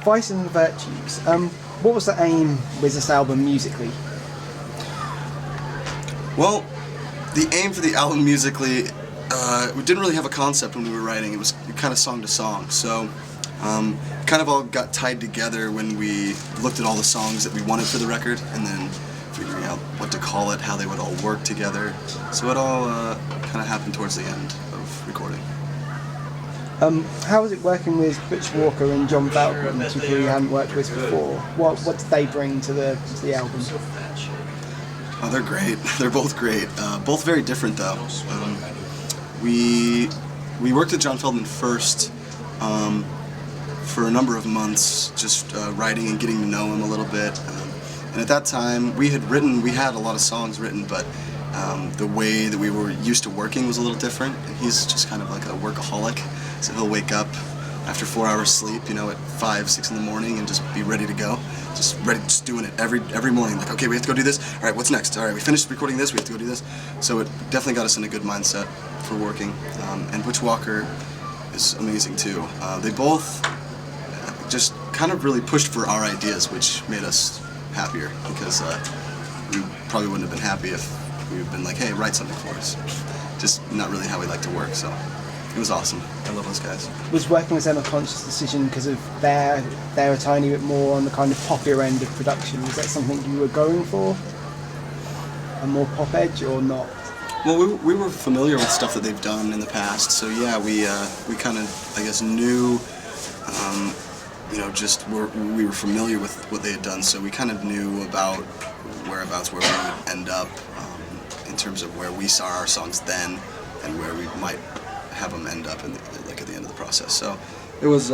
Vice and the Virtues. What was the aim with this album musically? Well, the aim for the album musically, we didn't really have a concept when we were writing. It was kind of song to song. So kind of all got tied together when we looked at all the songs that we wanted for the record and then figuring out what to call it, how they would all work together. So it all kind of happened towards the end of recording. How was it working with Butch Walker and John Feldmann, two people you hadn't worked with before? What did they bring to the album? Oh, they're great. They're both great. Both very different, though. We worked with John Feldmann first for a number of months, just writing and getting to know him a little bit. And at that time, we had a lot of songs written, but the way that we were used to working was a little different. And he's just kind of like a workaholic, so he'll wake up after 4 hours sleep, at 5, 6 in the morning and just be ready to go. Just doing it every morning. Like, okay, we have to go do this. All right, what's next? All right, we finished recording this. We have to go do this. So it definitely got us in a good mindset for working. And Butch Walker is amazing too. They both just kind of really pushed for our ideas, which made us happier because we probably wouldn't have been happy if we had been like, hey, write something for us. Just not really how we like to work. So it was awesome. I love those guys. Was working with them a conscious decision because of they're a tiny bit more on the kind of poppier end of production? Was that something you were going for? A more pop edge or not? Well, we were familiar with stuff that they've done in the past, so yeah, we kind of, I guess, knew, we were familiar with what they had done, so we kind of knew about whereabouts where we would end up in terms of where we saw our songs then and where we might have them end up at the end of the process. So it was,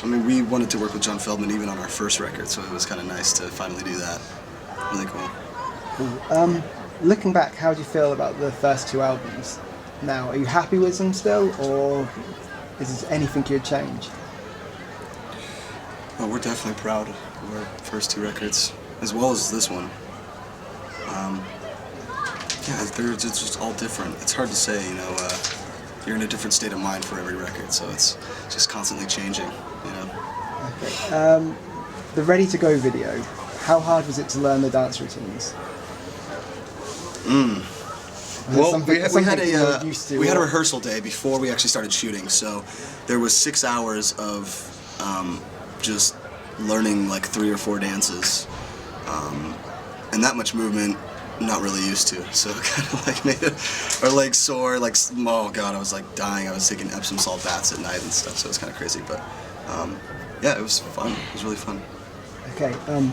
we wanted to work with John Feldmann even on our first record, so it was kind of nice to finally do that. Really cool. Looking back, how do you feel about the first two albums now? Are you happy with them still, or is there anything you'd change? Well, we're definitely proud of our first two records, as well as this one. They're just all different. It's hard to say, you're in a different state of mind for every record, so it's just constantly changing, Okay. The Ready to Go video, how hard was it to learn the dance routines? Well, we had a rehearsal day before we actually started shooting, so there was 6 hours of just learning like 3 or 4 dances, and that much movement, not really used to, so it kind of like made our legs sore, like, oh god, I was like dying. I was taking Epsom salt baths at night and stuff, so it was kind of crazy, but yeah, it was fun. It was really fun. Okay,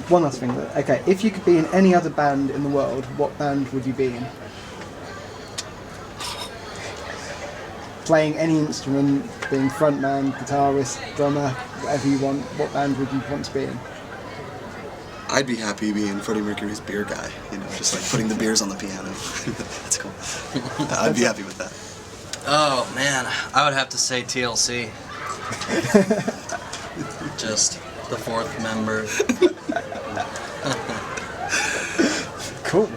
one last thing. Okay, if you could be in any other band in the world, what band would you be in? Playing any instrument, being frontman, guitarist, drummer, whatever you want, what band would you want to be in? I'd be happy being Freddie Mercury's beer guy, just like putting the beers on the piano. That's cool. I'd be happy with that. Oh man, I would have to say TLC. Just the fourth member. Cool.